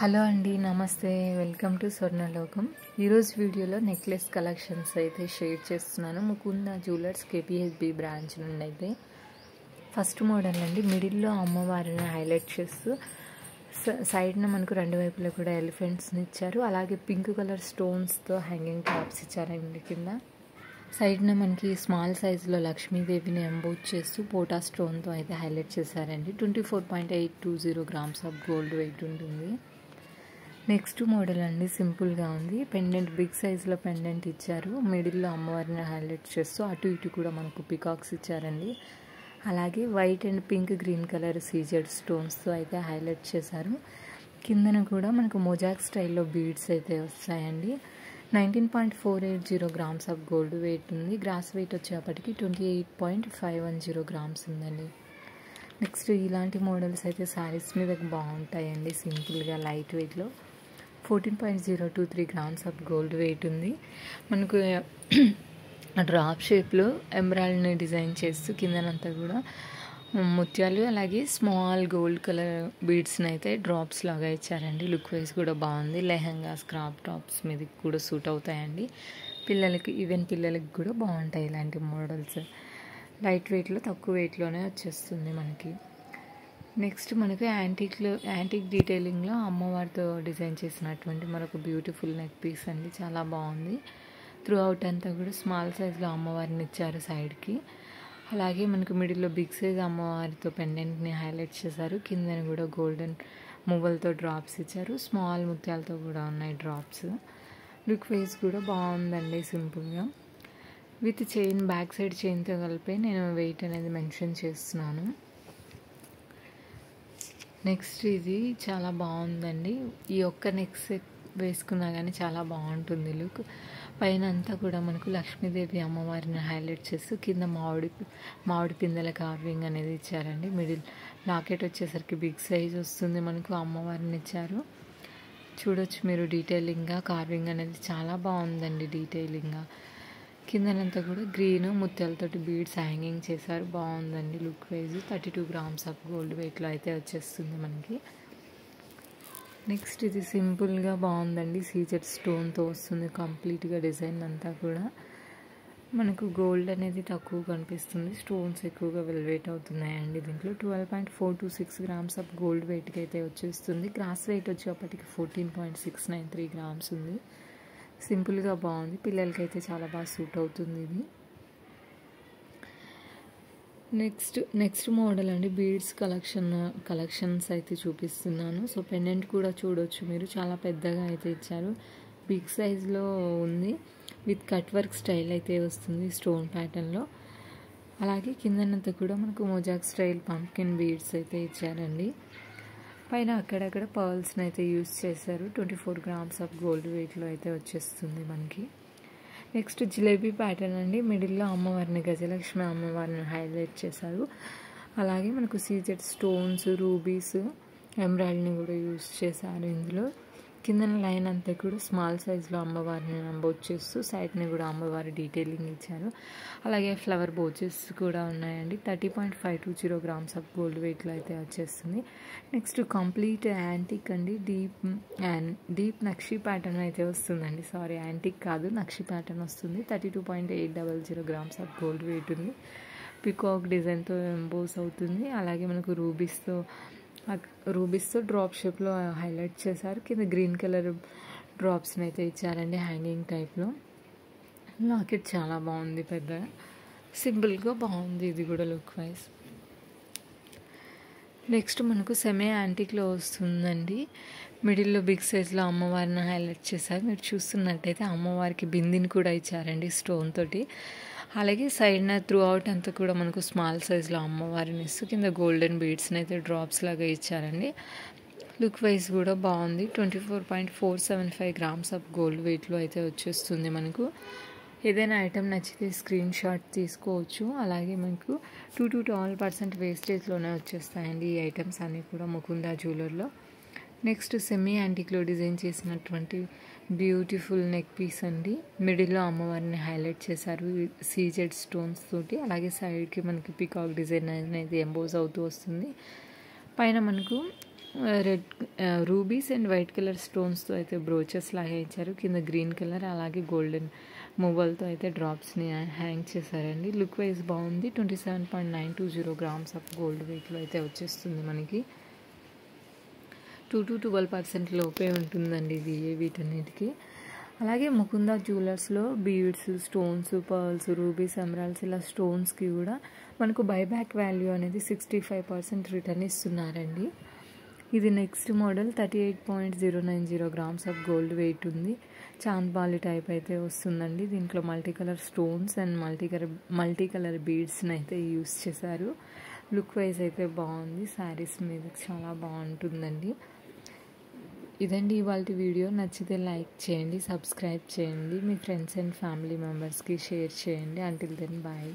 Hello అండి, నమస్తే. Welcome to Swarnalokam. ఈరోజు వీడియోలో నెక్లెస్ కలెక్షన్స్ అయితే షేర్ చేస్తున్నాను. ముకుంద జ్యువెలర్స్ కేపీహెచ్బి బ్రాంచ్ నుండి అయితే ఫస్ట్ మోడల్ అండి. మిడిల్లో అమ్మవారిని హైలైట్ చేస్తూ సైడ్న మనకు రెండు వైపులా కూడా ఎలిఫెంట్స్ని ఇచ్చారు. అలాగే పింక్ కలర్ స్టోన్స్తో హ్యాంగింగ్ టాప్స్ ఇచ్చారండి. కింద సైడ్న మనకి స్మాల్ సైజులో లక్ష్మీదేవిని ఎంబోజ్ చేస్తూ పోటా స్టోన్తో అయితే హైలైట్ చేశారండి. 24.820 గ్రామ్స్ ఆఫ్ గోల్డ్ వెయిట్ ఉంటుంది. నెక్స్ట్ మోడల్ అండి, సింపుల్గా ఉంది. పెండెంట్ బిగ్ సైజులో పెండెంట్ ఇచ్చారు. మిడిల్లో అమ్మవారిని హైలైట్ చేస్తూ అటు ఇటు కూడా మనకు పికాక్స్ ఇచ్చారండి. అలాగే white and pink green colour CZ స్టోన్స్తో అయితే హైలైట్ చేశారు. కిందన కూడా మనకు మొజాక్ స్టైల్లో బీడ్స్ అయితే వస్తాయండి. 19.480 గ్రామ్స్ ఆఫ్ గోల్డ్ వెయిట్ ఉంది. గ్రాస్ వెయిట్ వచ్చేపటికి 28.510 గ్రామ్స్ ఉందండి. నెక్స్ట్ ఇలాంటి మోడల్స్ అయితే శారీస్ మీద బాగుంటాయండి. సింపుల్గా లైట్ వెయిట్లో 14.023 గ్రామ్స్ ఆఫ్ గోల్డ్ వెయిట్ ఉంది. మనకు డ్రాప్ షేప్లో ఎమరాల్డ్ని డిజైన్ చేస్తూ కిందనంతా కూడా ముత్యాలు అలాగే స్మాల్ గోల్డ్ కలర్ బీడ్స్ని అయితే డ్రాప్స్ లాగా ఇచ్చారండి. లుక్ వైజ్ కూడా బాగుంది. లెహంగా స్క్రాప్ టాప్స్ మీదకి కూడా సూట్ అవుతాయండి. పిల్లలకి ఈవెన్ పిల్లలకి కూడా బాగుంటాయి ఇలాంటి మోడల్స్. లైట్ వెయిట్లో తక్కువ వెయిట్లోనే వచ్చేస్తుంది మనకి. నెక్స్ట్ మనకు యాంటిక్ డీటెయిలింగ్లో అమ్మవారితో డిజైన్ చేసినటువంటి మరొక బ్యూటిఫుల్ నెక్ పీస్ అండి. చాలా బాగుంది. త్రూ అవుట్ అంతా కూడా స్మాల్ సైజ్లో అమ్మవారిని ఇచ్చారు సైడ్కి. అలాగే మనకు మిడిల్లో బిగ్ సైజ్ అమ్మవారితో పెండెంట్ని హైలైట్ చేశారు. కిందన కూడా గోల్డెన్ మువ్వలతో డ్రాప్స్ ఇచ్చారు. స్మాల్ ముత్యాలతో కూడా ఉన్నాయి డ్రాప్స్. లుక్ వైజ్ కూడా బాగుందండి సింపుల్గా. విత్ చైన్, బ్యాక్ సైడ్ చైన్తో కలిపి నేను వెయిట్ అనేది మెన్షన్ చేస్తున్నాను. నెక్స్ట్ ఇది చాలా బాగుందండి. ఈ ఒక్క నెక్ సెట్ వేసుకున్నా కానీ చాలా బాగుంటుంది లుక్. పైన అంతా కూడా మనకు లక్ష్మీదేవి అమ్మవారిని హైలైట్ చేస్తూ కింద మామిడి పిందెల కార్వింగ్ అనేది ఇచ్చారండి. మిడిల్ లాకెట్ వచ్చేసరికి బిగ్ సైజ్ వస్తుంది. మనకు అమ్మవారిని ఇచ్చారు. చూడొచ్చు మీరు డీటెయిలింగ్గా కార్వింగ్ అనేది చాలా బాగుందండి. డీటెయిలింగ్గా కిందనంతా కూడా గ్రీన్ ముత్యాలతోటి బీడ్స్ హ్యాంగింగ్ చేశారు. బాగుందండి look wise. 32 grams of gold వెయిట్లో అయితే వచ్చేస్తుంది మనకి. నెక్స్ట్ ఇది సింపుల్గా బాగుందండి. సీజెడ్ స్టోన్తో వస్తుంది కంప్లీట్గా డిజైన్ అంతా కూడా. మనకు గోల్డ్ అనేది తక్కువ కనిపిస్తుంది, స్టోన్స్ ఎక్కువగా వెల్వేట్ అవుతున్నాయండి. దీంట్లో 12.426 గ్రామ్స్ ఆఫ్ గోల్డ్ వెయిట్కి అయితే వచ్చేస్తుంది. గ్రాస్ వెయిట్ వచ్చేప్పటికి 14.693 గ్రామ్స్ ఉంది. సింపుల్గా బాగుంది. పిల్లలకైతే చాలా బాగా సూట్ అవుతుంది ఇది. నెక్స్ట్ మోడల్ అండి, బీడ్స్ కలెక్షన్స్ అయితే చూపిస్తున్నాను. సో పెండెంట్ కూడా చూడొచ్చు మీరు, చాలా పెద్దగా అయితే ఇచ్చారు. బిగ్ సైజ్లో ఉంది. విత్ కట్ వర్క్ స్టైల్ అయితే వస్తుంది స్టోన్ ప్యాటర్న్లో. అలాగే కిందనంతా కూడా మనకు మొజాక్ స్టైల్ పంప్కిన్ బీడ్స్ అయితే ఇచ్చారండి. పైన అక్కడక్కడ పర్ల్స్ని అయితే యూస్ చేశారు. 24 గ్రామ్స్ ఆఫ్ గోల్డ్ వెయిట్లో అయితే వచ్చేస్తుంది మనకి. నెక్స్ట్ జిలేబీ ప్యాటర్న్ అండి. మిడిల్లో అమ్మవారిని, గజలక్ష్మి అమ్మవారిని హైలైట్ చేశారు. అలాగే మనకు సీజెడ్ స్టోన్స్, రూబీస్, ఎమరాల్డ్ని కూడా యూస్ చేశారు ఇందులో. కిందన లైన్ అంతా కూడా స్మాల్ సైజ్లో అమ్మవారిని ఎంబోజ్ చేస్తూ సైడ్ని కూడా అమ్మవారి డీటెయిలింగ్ ఇచ్చారు. అలాగే ఫ్లవర్ బోచెస్ కూడా ఉన్నాయండి. 30.520 గ్రామ్స్ ఆఫ్ గోల్డ్ వెయిట్లో అయితే వచ్చేస్తుంది. నెక్స్ట్ కంప్లీట్ యాంటిక్ అండి. డీప్ నక్షి ప్యాటర్న్ అయితే వస్తుందండి. సారీ, యాంటిక్ కాదు, నక్షి ప్యాటర్న్ వస్తుంది. 32.800 గ్రామ్స్ ఆఫ్ గోల్డ్ వెయిట్ ఉంది. పికాక్ డిజైన్తో ఎంబోజ్ అవుతుంది. అలాగే మనకు రూబీస్తో డ్రాప్ షేప్లో హైలైట్ చేశారు. కింద గ్రీన్ కలర్ డ్రాప్స్ని అయితే ఇచ్చారండి హ్యాంగింగ్ టైప్లో. లాకెట్ చాలా బాగుంది, పెద్దగా సింపుల్గా బాగుంది ఇది కూడా లుక్ వైజ్. నెక్స్ట్ మనకు సెమీ యాంటిక్లో వస్తుందండి. మిడిల్లో బిగ్ సైజ్లో అమ్మవారిని హైలైట్ చేశారు. మీరు చూస్తున్నట్టయితే అమ్మవారికి బిందిని కూడా ఇచ్చారండి స్టోన్ తోటి. అలాగే సైడ్న త్రూ అవుట్ అంతా కూడా మనకు స్మాల్ సైజ్లో అమ్మవారిని ఇస్తూ కింద గోల్డెన్ బీడ్స్ని అయితే డ్రాప్స్ లాగా ఇచ్చారండి. లుక్ వైజ్ కూడా బాగుంది. 24.475 గ్రామ్స్ ఆఫ్ గోల్డ్ వెయిట్లో అయితే వచ్చేస్తుంది మనకు. ఏదైనా ఐటెం నచ్చితే స్క్రీన్ షాట్ తీసుకోవచ్చు. అలాగే మనకు 2 to 12% వేస్టేజ్లోనే వచ్చేస్తాయండి ఈ ఐటమ్స్ అన్నీ కూడా ముకుంద జ్యువెలర్లో. నెక్స్ట్ సెమీ యాంటిక్లో డిజైన్ చేసినటువంటి బ్యూటిఫుల్ నెక్ పీస్ అండి. మిడిల్లో అమ్మవారిని హైలైట్ చేశారు సీజెడ్ స్టోన్స్ తోటి. అలాగే సైడ్కి మనకి పికాక్ డిజైన్ అనేది ఎంబోజ్ అవుతూ వస్తుంది. పైన మనకు red rubies and white colour స్టోన్స్తో అయితే బ్రోచెస్ లాగా ఇచ్చారు. కింద గ్రీన్ కలర్ అలాగే గోల్డెన్ మొబైల్తో అయితే డ్రాప్స్ని హ్యాంగ్ చేశారండి. లుక్ వైజ్ బాగుంది. 27.920 గ్రామ్స్ ఆఫ్ గోల్డ్ వెయిట్లో అయితే వచ్చేస్తుంది మనకి. 2 to 12% లోపే ఉంటుందండి ఇది వీటన్నిటికీ. అలాగే ముకుంద జ్యువెలర్స్లో beads, stones, pearls, rubies, emeralds ఇలా స్టోన్స్కి కూడా మనకు బైబ్యాక్ వాల్యూ అనేది 65% రిటర్న్ ఇస్తున్నారండి. ఇది next model 38.090 grams of gold weight ఉంది. చాంద్బాలి టైప్ అయితే వస్తుందండి. దీంట్లో multi colour stones and multi colour బీడ్స్ని అయితే యూస్ చేశారు. లుక్ వైజ్ అయితే బాగుంది. శారీస్ మీద చాలా బాగుంటుందండి. ఇదండి ఇవాళ వీడియో. నచ్చితే లైక్ చేయండి, సబ్స్క్రైబ్ చేయండి, మీ ఫ్రెండ్స్ అండ్ ఫ్యామిలీ మెంబర్స్కి షేర్ చేయండి. Until then bye.